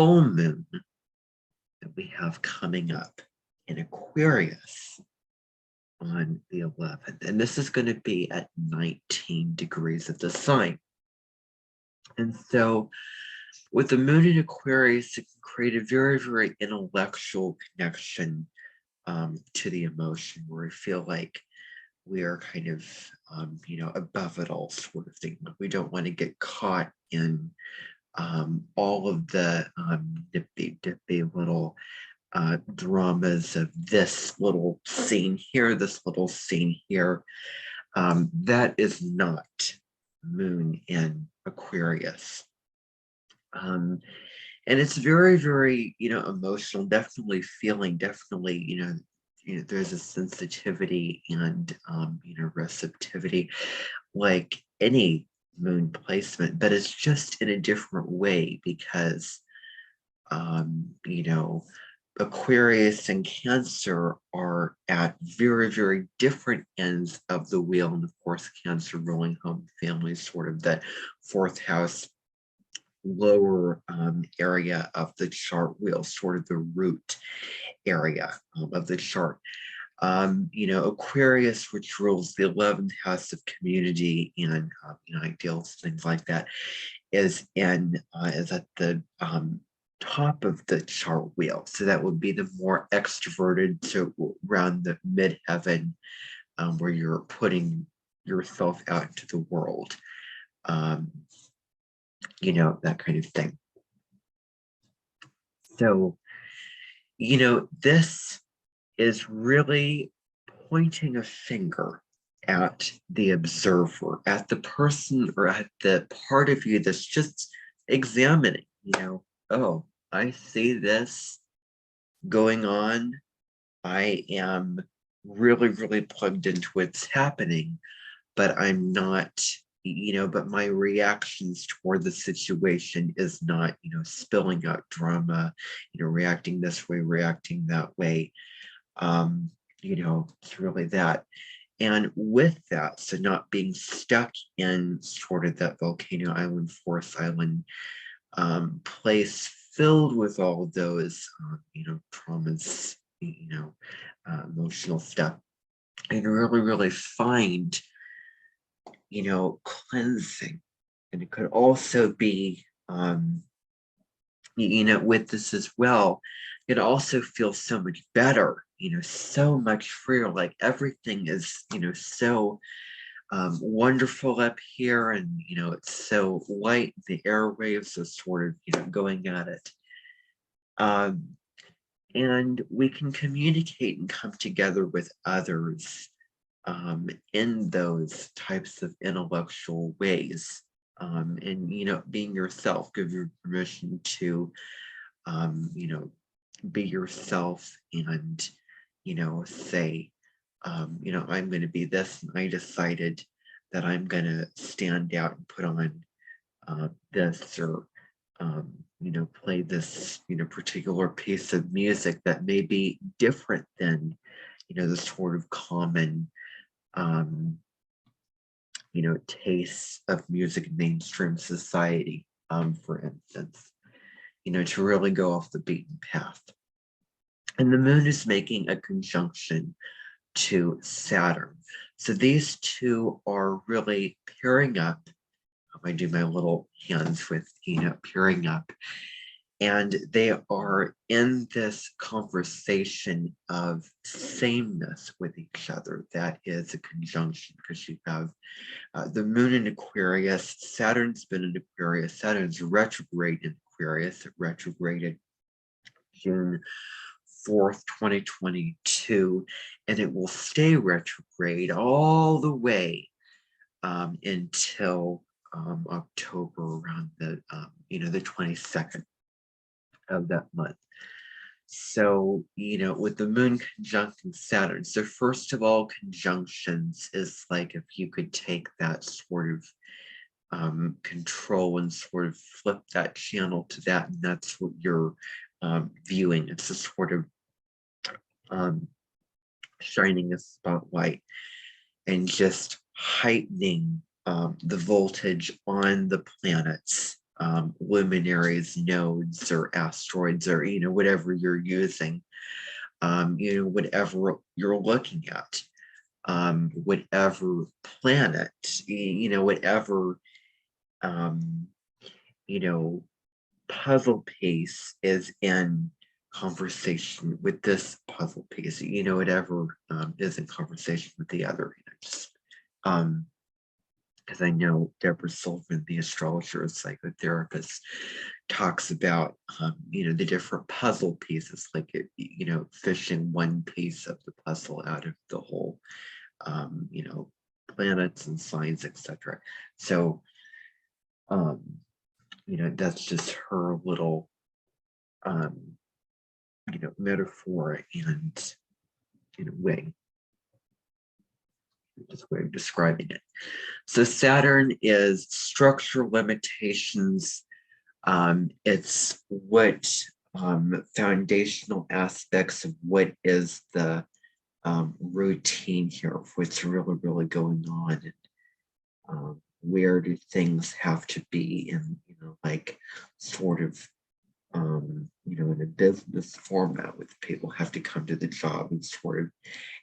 full moon that we have coming up in Aquarius on the 11th. And this is going to be at 19 degrees of the sign. And so with the moon in Aquarius, it can create a very, very intellectual connection to the emotion, where we feel like we are kind of, above it all sort of thing. We don't want to get caught in all of the nippy little dramas of this little scene here, this little scene here. That is not moon in Aquarius. And it's very, very, emotional, definitely feeling, definitely, there's a sensitivity and, receptivity like any moon placement, but it's just in a different way because, Aquarius and Cancer are at very, very different ends of the wheel. And of course, Cancer ruling home family, sort of the fourth house, lower area of the chart wheel, sort of the root area of the chart. Aquarius, which rules the 11th house of community and ideals, things like that, is at the top of the chart wheel. So that would be the more extroverted, so around the midheaven, where you're putting yourself out into the world. That kind of thing. So, this is really pointing a finger at the observer, at the person or at the part of you that's just examining, oh, I see this going on. I am really, really plugged into what's happening, but I'm not, but my reactions toward the situation is not, spilling out drama, reacting this way, reacting that way. It's really that. And with that, so not being stuck in sort of that volcano island, forest island place filled with all of those, traumas, emotional stuff, and really, really find, cleansing. And it could also be, with this as well, it also feels so much better, so much freer, like everything is, so wonderful up here, and it's so light, the airwaves are sort of going at it, and we can communicate and come together with others in those types of intellectual ways, and being yourself, give you permission to be yourself, and say, I'm going to be this, and I decided that I'm going to stand out and put on this, or play this particular piece of music that may be different than the sort of common tastes of music in mainstream society, for instance, to really go off the beaten path. And the moon is making a conjunction to Saturn. So these two are really pairing up. I do my little hands with, pairing up. And they are in this conversation of sameness with each other. That is a conjunction, because you have the moon in Aquarius. Saturn's been in Aquarius. Saturn's retrograde in Aquarius. It retrograded June 4th, 2022, and it will stay retrograde all the way until October, around the the 22nd of that month. So, with the moon conjuncting Saturn, so first of all, conjunctions is like if you could take that sort of control and sort of flip that channel to that, and that's what you're viewing. It's a sort of shining a spotlight and just heightening the voltage on the planets luminaries, nodes, or asteroids, or, whatever you're using, whatever you're looking at, whatever planet, whatever, puzzle piece is in conversation with this puzzle piece, whatever is in conversation with the other, just because I know Deborah Silverman, the astrologer and psychotherapist, talks about, the different puzzle pieces, like, fishing one piece of the puzzle out of the whole, planets and signs, etc. So, that's just her little, metaphor and, way, just way of describing it. So Saturn is structure limitations. It's what foundational aspects of what is the routine here, of what's really, really going on, and where do things have to be in, like sort of, in a business format, with people have to come to the job and sort of,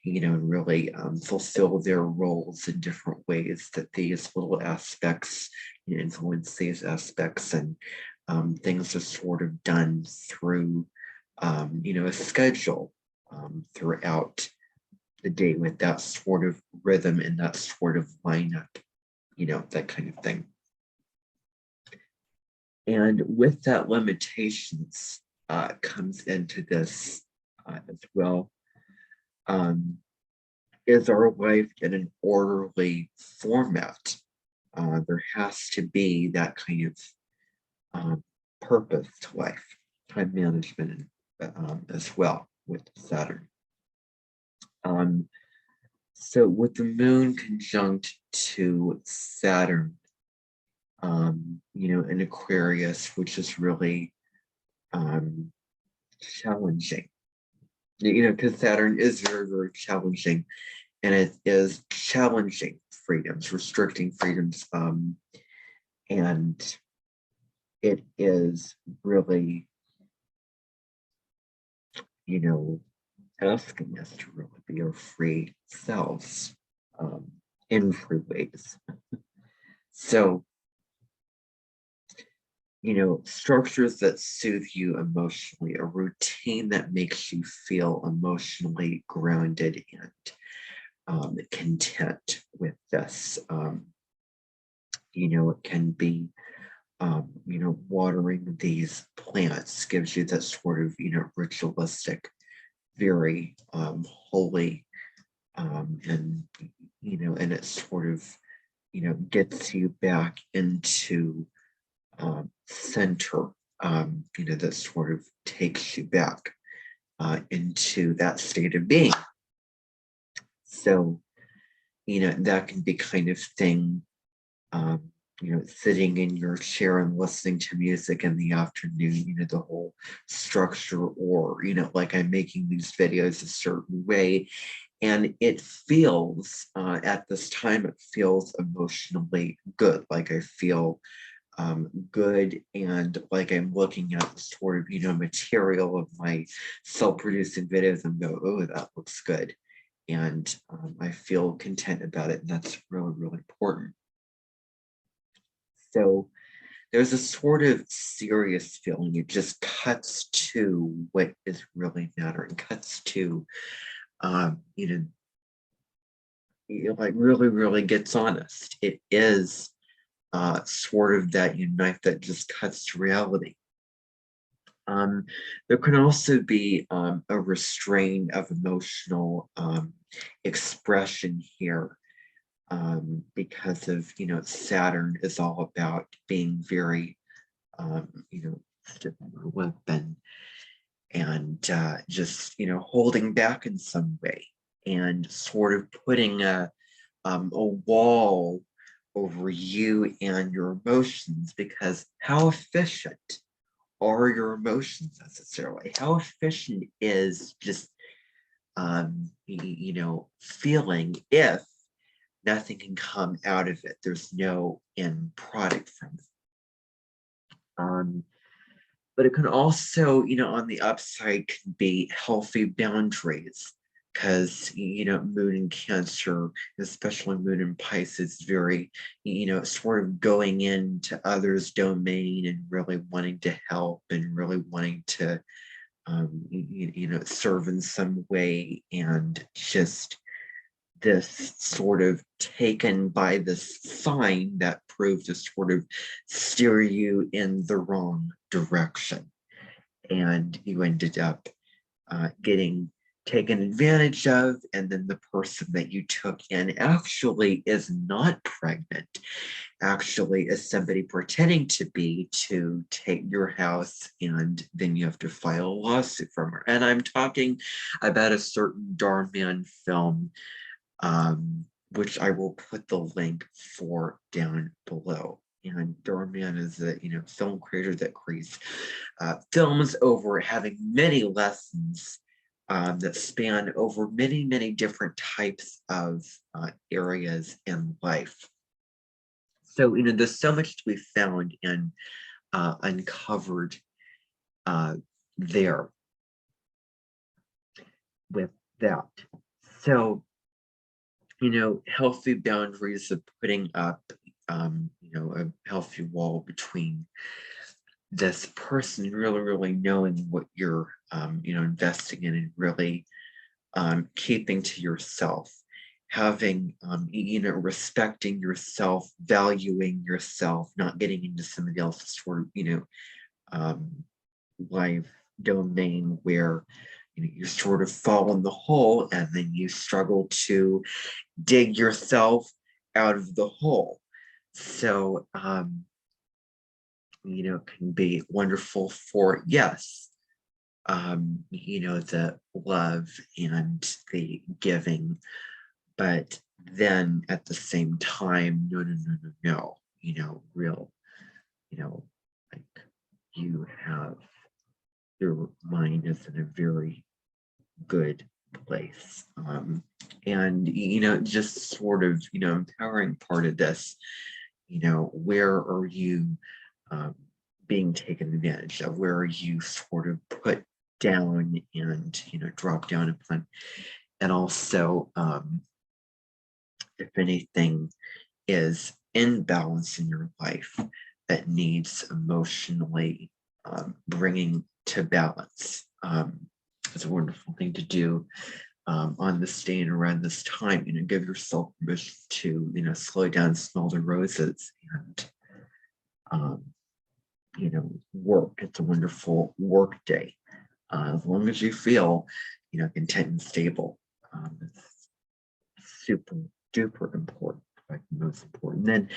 and really fulfill their roles in different ways, that these little aspects influence these aspects, and things are sort of done through, a schedule throughout the day, with that sort of rhythm and that sort of lineup, that kind of thing. And with that limitations comes into this as well. Is our life in an orderly format? There has to be that kind of purpose to life, time management as well with Saturn. So with the moon conjunct to Saturn, in Aquarius, which is really challenging, because Saturn is very, very challenging, and it is challenging freedoms, restricting freedoms, and it is really, asking us to really be our free selves in free ways. So, structures that soothe you emotionally, a routine that makes you feel emotionally grounded and content with this. It can be, watering these plants gives you that sort of, ritualistic, very holy, and, and it sort of, gets you back into center, that sort of takes you back into that state of being. So, that can be kind of thing, sitting in your chair and listening to music in the afternoon, the whole structure, or, like I'm making these videos a certain way, and it feels, at this time, it feels emotionally good. Like I feel good, and like I'm looking at the sort of, material of my self-producing videos and go, oh, that looks good. And I feel content about it. And that's really, really important. So there's a sort of serious feeling. It just cuts to what is really mattering, cuts to, like really, really gets honest. It is sort of that knife that just cuts to reality. There can also be a restraint of emotional expression here, because of, Saturn is all about being very, stiff on the lip, and just, holding back in some way, and sort of putting a wall over you and your emotions, because how efficient are your emotions necessarily? How efficient is just, feeling, if nothing can come out of it? There's no end product from it. But it can also, on the upside can be healthy boundaries because, moon in Cancer, especially moon in Pisces, very, sort of going into others' domain and really wanting to help and really wanting to, serve in some way, and just this sort of taken by this sign that proved to sort of steer you in the wrong direction. And you ended up getting taken advantage of, and then the person that you took in actually is not pregnant, actually is somebody pretending to be, to take your house, and then you have to file a lawsuit from her. And I'm talking about a certain Darman film, which I will put the link for down below. And Darman is a film creator that creates films over having many lessons that span over many, many different types of areas in life. So, there's so much to be found and uncovered there with that. So, healthy boundaries of putting up, a healthy wall between this person, really, really knowing what you're, investing in, and really keeping to yourself, having, respecting yourself, valuing yourself, not getting into somebody else's sort of, life domain where, you sort of fall in the hole and then you struggle to dig yourself out of the hole. So, can be wonderful for, yes, the love and the giving, but then at the same time, no, real, like, you have, your mind is in a very good place. And, just sort of, empowering part of this, where are you being taken advantage of? Where are you sort of put down and, drop down upon? And also, if anything is imbalance in your life that needs emotionally bringing to balance, it's a wonderful thing to do on this day and around this time. Give yourself permission to, slow down, smell the roses, and work. It's a wonderful work day, as long as you feel, content and stable. It's super duper important, like most important. Then